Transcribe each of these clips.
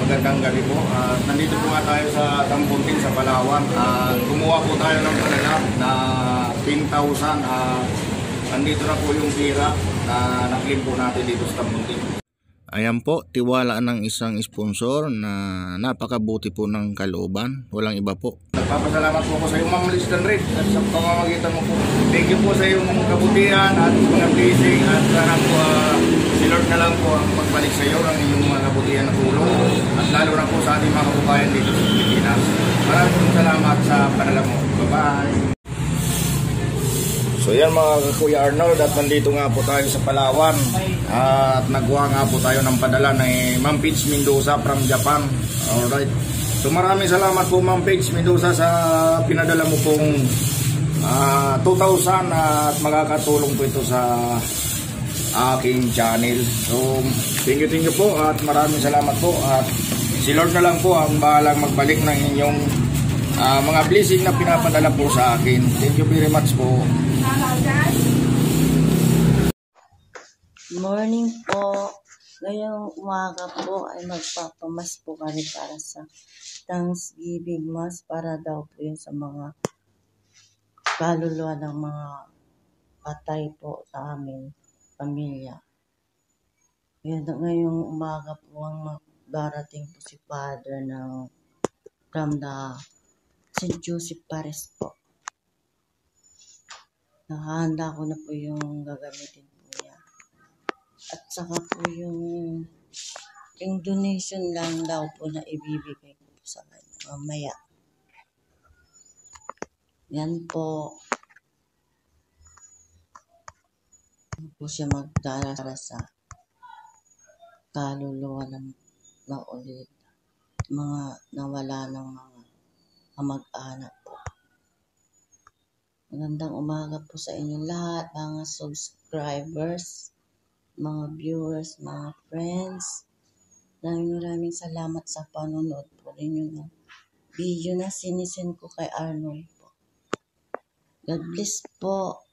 magandang gabi po. Nandito po nga tayo sa Tambunting sa Palawan. Kumuha po tayo ng padala na 10,000. Nandito na po yung pira na na-claim po natin dito sa Tambunting. Ayan po, tiwala ng isang sponsor na napakabuti po ng kalooban. Walang iba po. Nagpapasalamat po ako sa iyo, Ma'am Liston Reid, at sa pamamagitan mo po. Thank you po sa iyong kabutihan at mga blessing, at sana po si Lord na lang po ang magbalik sa iyo ang inyong mga kabutihan na tulong, at lalo na po sa ating mga kababayan dito sa Pilipinas. Maraming salamat sa panala mo. Bye-bye. So yan mga Kuya Arnold, at nandito nga po tayo sa Palawan at nagkuha nga po tayo ng padala ni Ma'am Peach Mendoza from Japan. Alright. So maraming salamat po Ma'am Peach Mendoza sa pinadala mo pong 2,000 at makakatulong po ito sa aking channel. So thank you po at maraming salamat po, at si Lord na lang po ang bahalang magbalik ng inyong mga blessing na pinapadala po sa akin. Thank you very much po. Morning po. Ngayong umaga po ay magpapamas po kami para sa Thanksgiving Mass, para daw po yun sa mga kaluluwa ng mga patay po sa aming pamilya. Ngayong umaga po ang darating po si Father from the St. Joseph Paris po. Nakahanda ko na po yung gagamitin po niya. At saka po yung donation lang daw po na ibibigay ko po sa kanya mamaya. Yan po. Ano po siya magdala sa kaluluwa ng ulit. Mga nawala ng mga kamag-anak po. Magandang umaga po sa inyo lahat, mga subscribers, mga viewers, mga friends. Maraming salamat sa panonood po ninyo ng video na sinisend ko kay Arnold po. God bless po.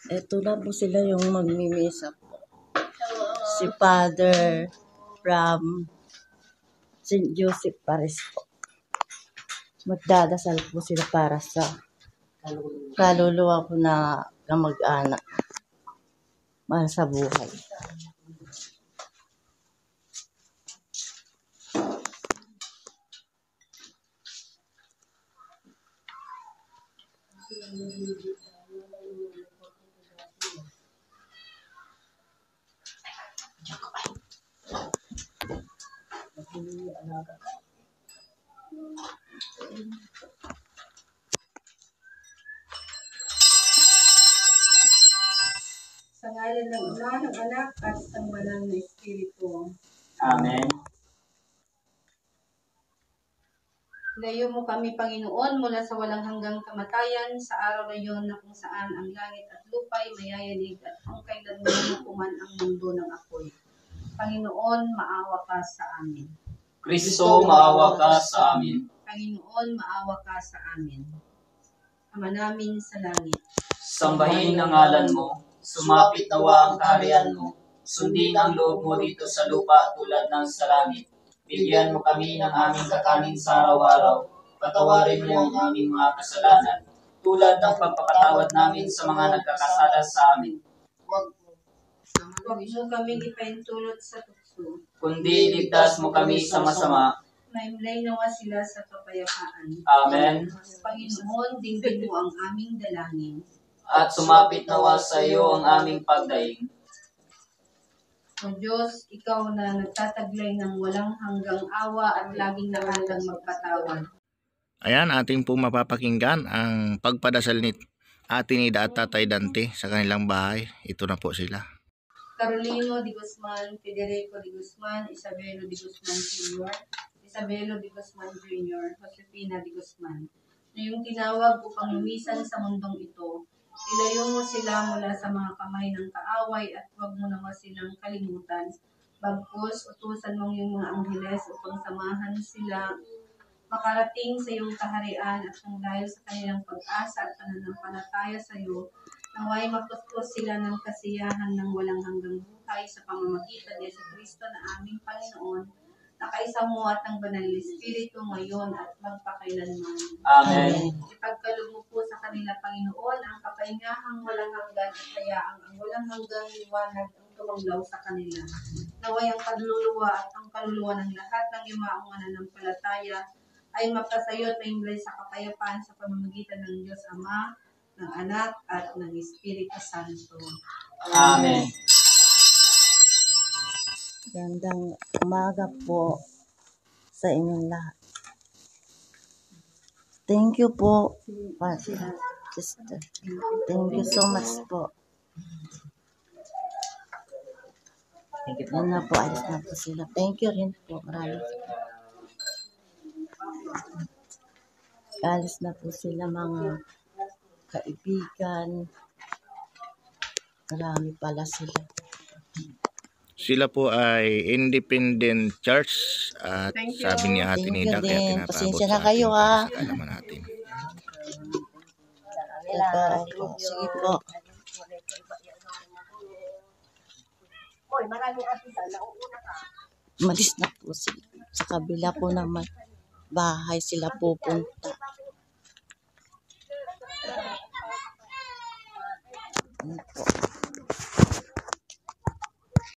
Ito na po sila yung magmimisa po. Si Father from St. Joseph Paris po. Magdadasal po sila para sa kaluluwa ko na kamag-anak para sa buhay. Sa ngalan ng Ama, ng Anak, at ng Banal na Espiritu. Amen. Layo mo kami, Panginoon, mula sa walang hanggang kamatayan, sa araw na iyon na kung saan ang langit at lupa'y mayayanig at kung kailan mo namukuman ang mundo ng apoy. Panginoon, maawa ka sa amin. Kristo, maawa ka sa amin. Panginoon, maawa ka sa amin. Ama namin sa langit. Sambahin ang ngalan mo. Sumapit nawa ang kaharian mo. Sundin ang loob mo dito sa lupa tulad ng sa langit. Bigyan mo kami ng aming kakanin sa araw-araw. Patawarin mo ang aming mga kasalanan, tulad ng pagpapatawad namin sa mga nagkakasala sa amin. Huwag mo kaming ipahintulot sa tukso, Kundi ligtas mo kami sa masama. maimlay nawa sila sa kapayapaan. Amen. Panginoon, dinggin mo ang aming dalangin. At sumapit nawa sa iyo ang aming pagdaing. O Diyos, ikaw na nagtataglay ng walang hanggang awa at laging nakahandang magpatawad. Ayan, ating po mapapakinggan ang pagpadasal ni Ate Nida at Tatay Dante sa kanilang bahay. Ito na po sila. Carolino de Guzman, Federico de Guzman, Isabelo de Guzman Sr., Isabelo de Guzman Jr., Josefina de Guzman, na yung tinawag upang lumisan sa mundong ito. Ilayo mo sila mula sa mga kamay ng kaaway at huwag mo naman silang kalimutan. Bagkus, utusan mong yung mga angheles upang samahan sila makarating sa iyong kaharian, at kung dahil sa kanilang pag-asa at pananampalataya sa iyo, naway mapuspos sila ng kasiyahan ng walang hanggang buhay. buhay sa pamamagitan ni Yesu Kristo na aming Panginoon, na kaisa mo at ng Banal na Espiritu ngayon at magpakailanman. Amen. Ipagkaloob mo po sa kanila, Panginoon, ang kapayapahang walang hanggan at hayaang ang walang hanggang liwanag ang tumanglaw sa kanila. Naway ang kaluluwa at ang kaluluwa ng lahat ng yumaong mananampalataya ay mapasayo at maimlay sa kapayapaan sa pamamagitan ng Diyos Ama, ng Anak, at ng Espiritu Santo. Amen. Gandang umaga po sa inyong lahat. Thank you po, sister. Thank you so much po. Yan na po, alis na po sila. Thank you rin po. Maraming alis na po sila mga kaibigan. Marami pala sila. Sila po ay independent church at Thank you. sabi ni Ate Thank Nida you kaya din. pinapaabot Pasensya sa na kayo, atin para ah. sa kaalaman natin. Opo. Sige po. Malis na po sila. Sa kabila po naman bahay sila pupunta. Ano po.